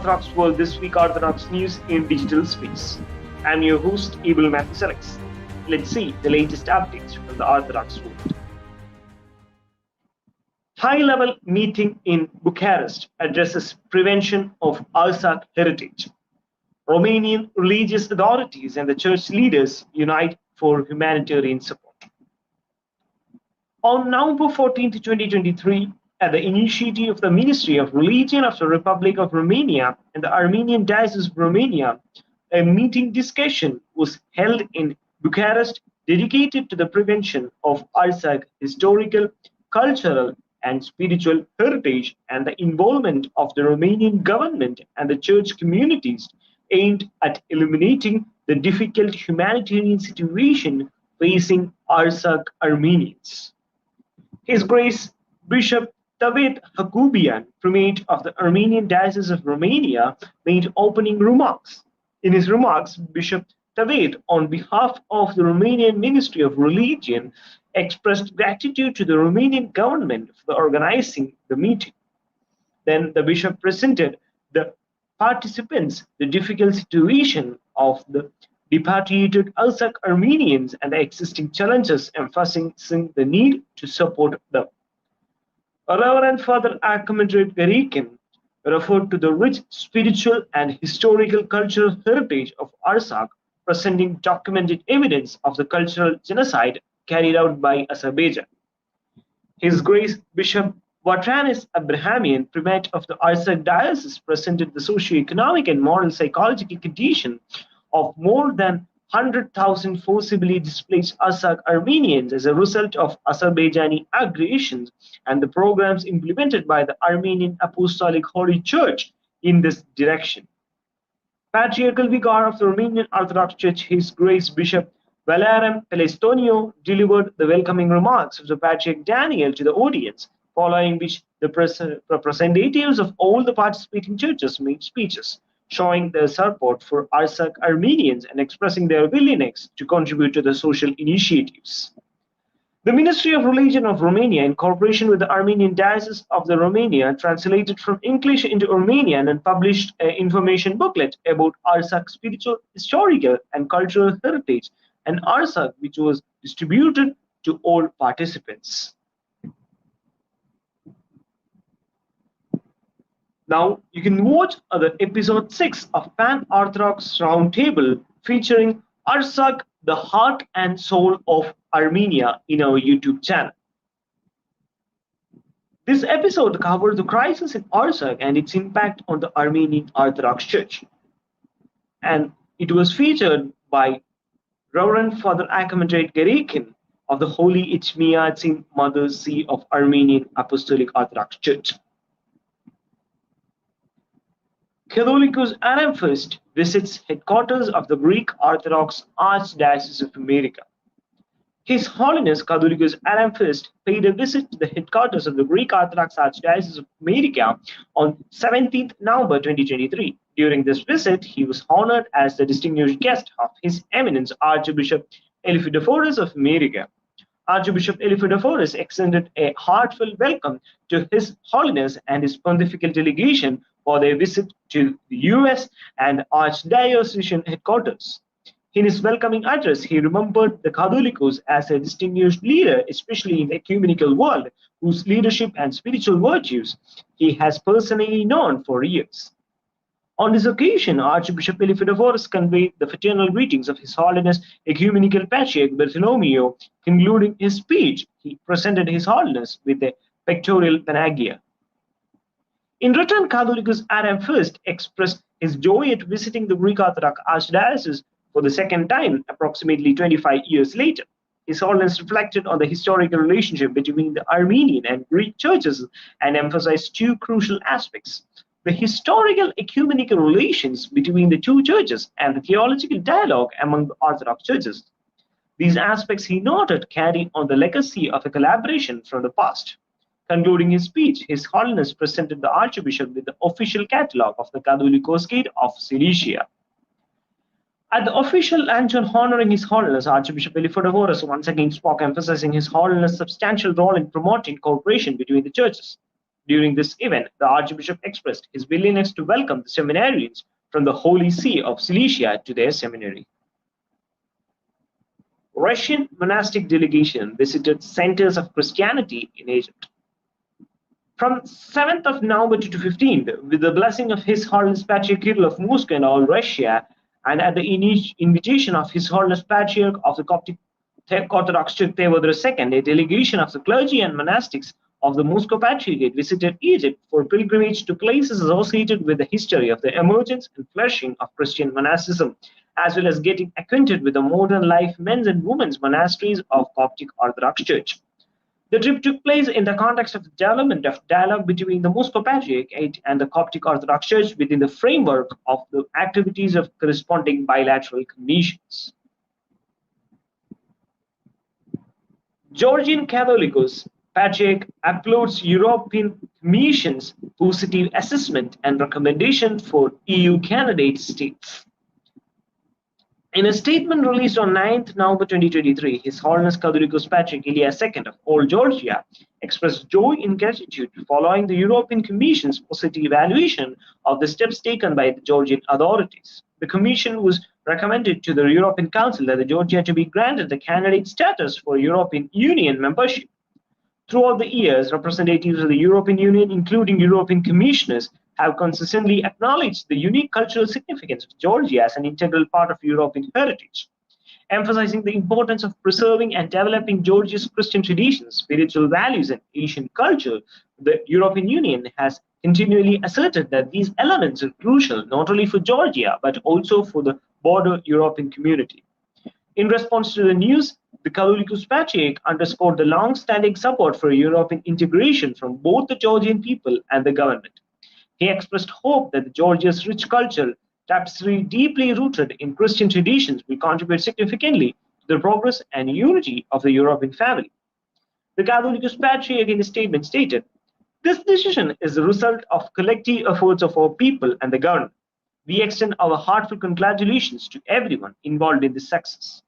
Orthodox World This Week Orthodox News in Digital Space. I'm your host, Abel Matthew Alex. Let's see the latest updates from the Orthodox world. High-level meeting in Bucharest addresses prevention of Artsakh heritage. Romanian religious authorities and the church leaders unite for humanitarian support. On November 14, 2023, at the initiative of the Ministry of Religion of the Republic of Romania and the Armenian Diocese of Romania, a meeting discussion was held in Bucharest dedicated to the prevention of Artsakh historical, cultural, and spiritual heritage and the involvement of the Romanian government and the church communities aimed at eliminating the difficult humanitarian situation facing Artsakh Armenians. His Grace Bishop Tavit Hakubian, primate of the Armenian Diocese of Romania, made opening remarks. In his remarks, Bishop Tavit, on behalf of the Romanian Ministry of Religion, expressed gratitude to the Romanian government for organizing the meeting. Then the bishop presented the participants the difficult situation of the repatriated Artsakh Armenians and the existing challenges, emphasizing the need to support them. Reverend Father Archidiocesan Garikin referred to the rich spiritual and historical cultural heritage of Artsakh, presenting documented evidence of the cultural genocide carried out by Azerbaijan. His Grace Bishop Vatranis Abrahamian, primate of the Artsakh Diocese, presented the socio-economic and moral psychological condition of more than 100,000 forcibly displaced Artsakh Armenians as a result of Azerbaijani aggressions and the programs implemented by the Armenian Apostolic Holy Church in this direction. Patriarchal Vicar of the Romanian Orthodox Church, His Grace Bishop Valerian Pelestonio, delivered the welcoming remarks of the Patriarch Daniel to the audience, following which the representatives of all the participating churches made speeches, showing their support for Artsakh Armenians and expressing their willingness to contribute to the social initiatives. The Ministry of Religion of Romania, in cooperation with the Armenian Diocese of the Romania, translated from English into Armenian and published an information booklet about Artsakh spiritual, historical, and cultural heritage and Artsakh, which was distributed to all participants. Now you can watch the episode 6 of Pan-Orthodox Roundtable featuring Artsakh, the heart and soul of Armenia, in our YouTube channel. This episode covered the crisis in Artsakh and its impact on the Armenian Orthodox Church. And it was featured by Reverend Father Archidiocesan Garikin of the Holy Ichmiadzin Mother See of Armenian Apostolic Orthodox Church. Catholicos Anist visits headquarters of the Greek Orthodox Archdiocese of America. His Holiness Catholicos Anist paid a visit to the headquarters of the Greek Orthodox Archdiocese of America on 17th November 2023. During this visit, he was honored as the distinguished guest of His Eminence Archbishop Eleftheropoulos of America. Archbishop Eleftheropoulos extended a heartfelt welcome to His Holiness and his pontifical delegation for their visit to the US and Archdiocesan headquarters. In his welcoming address, he remembered the Catholicos as a distinguished leader, especially in the ecumenical world, whose leadership and spiritual virtues he has personally known for years. On this occasion, Archbishop Eleftheropoulos conveyed the fraternal greetings of His Holiness Ecumenical Patriarch Bartholomew. Concluding his speech, he presented His Holiness with a pictorial panegyria. In return, Catholicos Anist expressed his joy at visiting the Greek Orthodox Archdiocese for the second time, approximately 25 years later. His Holiness reflected on the historical relationship between the Armenian and Greek churches and emphasized two crucial aspects: the historical ecumenical relations between the two churches and the theological dialogue among the Orthodox churches. These aspects, he noted, carry on the legacy of a collaboration from the past. Concluding his speech, His Holiness presented the Archbishop with the official catalogue of the Catholicos Gate of Cilicia. At the official luncheon honoring His Holiness, Archbishop Eleftheropoulos once again spoke, emphasizing His Holiness' substantial role in promoting cooperation between the churches. During this event, the Archbishop expressed his willingness to welcome the seminarians from the Holy See of Cilicia to their seminary. Russian monastic delegation visited centers of Christianity in Egypt. From 7th of November to 15th, with the blessing of His Holiness Patriarch Kirill of Moscow and all Russia, and at the invitation of His Holiness Patriarch of the Coptic Orthodox Church Theodore II, a delegation of the clergy and monastics of the Moscow Patriarchate visited Egypt for pilgrimage to places associated with the history of the emergence and flourishing of Christian monasticism, as well as getting acquainted with the modern life men's and women's monasteries of Coptic Orthodox Church. The trip took place in the context of the development of dialogue between the Moscow Patriarchate and the Coptic Orthodox Church within the framework of the activities of corresponding bilateral commissions. Georgian Catholicos Patriarch applauds European Commission's positive assessment and recommendation for EU candidate states. In a statement released on 9th November 2023, His Holiness Catholicos Patriarch Elias II of all Georgia expressed joy and gratitude following the European Commission's positive evaluation of the steps taken by the Georgian authorities. The Commission was recommended to the European Council that Georgia to be granted the candidate status for European Union membership. Throughout the years, representatives of the European Union, including European commissioners, have consistently acknowledged the unique cultural significance of Georgia as an integral part of European heritage. Emphasizing the importance of preserving and developing Georgia's Christian traditions, spiritual values, and Asian culture, the European Union has continually asserted that these elements are crucial not only for Georgia, but also for the broader European community. In response to the news, the Catholicos Patriarch underscored the long-standing support for European integration from both the Georgian people and the government. He expressed hope that Georgia's rich cultural tapestry, deeply rooted in Christian traditions, will contribute significantly to the progress and unity of the European family. The Catholicos Patriarch in a statement stated, "This decision is the result of collective efforts of our people and the government. We extend our heartfelt congratulations to everyone involved in this success."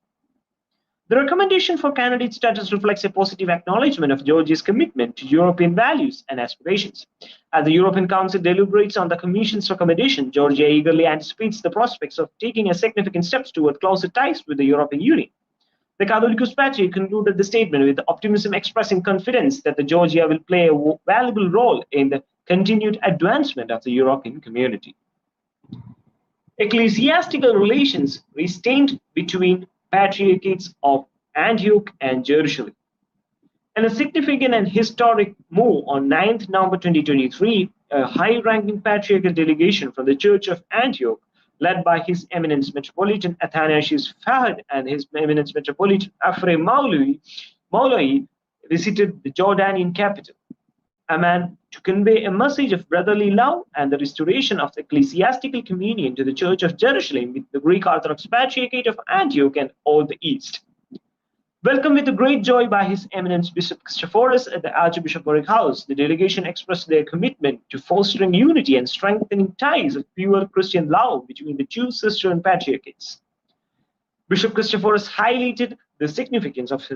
The recommendation for candidate status reflects a positive acknowledgement of Georgia's commitment to European values and aspirations. As the European Council deliberates on the Commission's recommendation, Georgia eagerly anticipates the prospects of taking a significant steps toward closer ties with the European Union. The Catholicos Patriarch concluded the statement with optimism, expressing confidence that Georgia will play a valuable role in the continued advancement of the European community. Ecclesiastical relations restained between Patriarchates of Antioch and Jerusalem. In a significant and historic move on 9th November 2023, a high-ranking patriarchal delegation from the Church of Antioch, led by His Eminence Metropolitan Athanasius Fahd and His Eminence Metropolitan Ephraim Maulawi, visited the Jordanian capital, Amman, to convey a message of brotherly love and the restoration of ecclesiastical communion to the Church of Jerusalem with the Greek Orthodox Patriarchate of Antioch and all the East. Welcomed with great joy by His Eminence Bishop Christophorus at the Archbishopric House, the delegation expressed their commitment to fostering unity and strengthening ties of pure Christian love between the two sister and patriarchates. Bishop Christophorus highlighted the significance of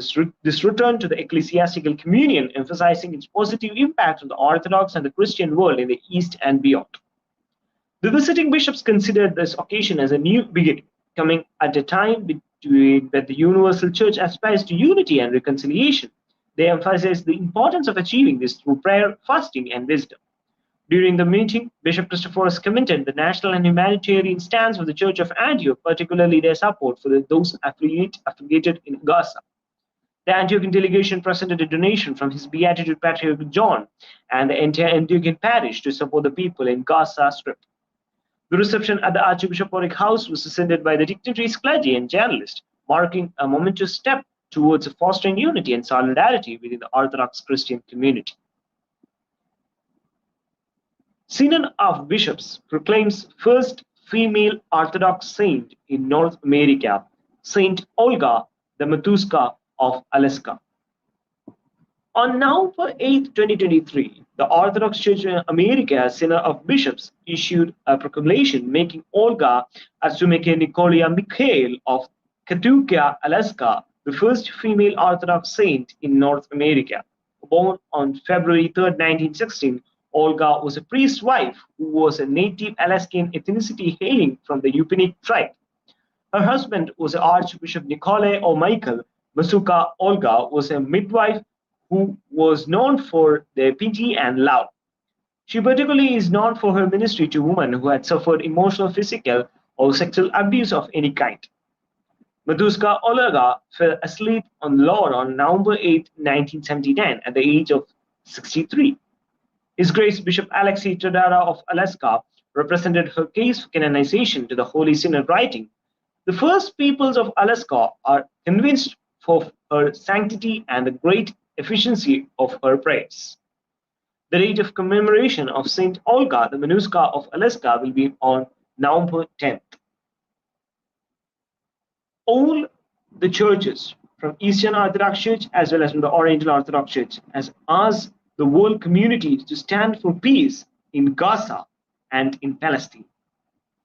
this return to the ecclesiastical communion, emphasizing its positive impact on the Orthodox and the Christian world in the East and beyond. The visiting bishops considered this occasion as a new beginning, coming at a time that the Universal Church aspires to unity and reconciliation. They emphasized the importance of achieving this through prayer, fasting, and wisdom. During the meeting, Bishop Christophorus commented the national and humanitarian stance of the Church of Antioch, particularly their support for those affiliated in Gaza. The Antiochian delegation presented a donation from His Beatitude Patriarch John and the entire Antiochian parish to support the people in Gaza Strip. The reception at the Archbishopric House was attended by the dignitaries, clergy, and journalists, marking a momentous step towards fostering unity and solidarity within the Orthodox Christian community. Synod of Bishops proclaims first female Orthodox saint in North America, Saint Olga the Matuska of Alaska. On November 8, 2023, the Orthodox Church in America Synod of Bishops issued a proclamation making Olga Artsakh Nikolia Mikhail of Catooga, Alaska, the first female Orthodox saint in North America. Born on February 3rd, 1916, Olga was a priest's wife who was a native Alaskan ethnicity hailing from the Yup'ik tribe. Her husband was Archbishop Nicolae or Michael. Masuka Olga was a midwife who was known for their piety and love. She particularly is known for her ministry to women who had suffered emotional, physical, or sexual abuse of any kind. Maduska Olga fell asleep on the Lord on November 8, 1979, at the age of 63. His Grace Bishop Alexei Todara of Alaska represented her case for canonization to the Holy Synod, writing, "The first peoples of Alaska are convinced of her sanctity and the great efficiency of her prayers." The date of commemoration of Saint Olga, the Manuska of Alaska, will be on November 10th. All the churches from Eastern Orthodox Church as well as from the Oriental Orthodox Church has asked the world community to stand for peace in Gaza and in Palestine.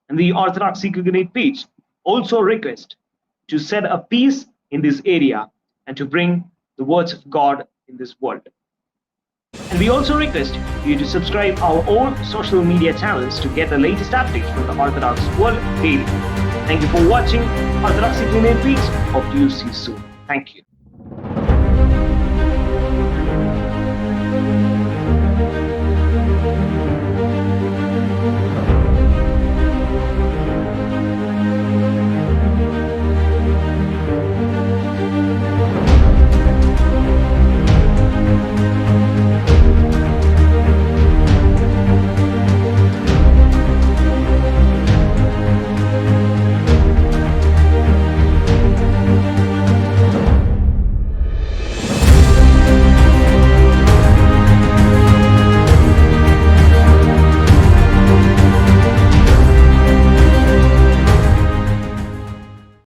And the Orthodoxy Guggenheim page also request to set up peace in this area and to bring the words of God in this world. And we also request you to subscribe our own social media channels to get the latest updates from the Orthodox world daily. Thank you for watching Orthodoxy Guggenheim page. Hope to see you soon. Thank you.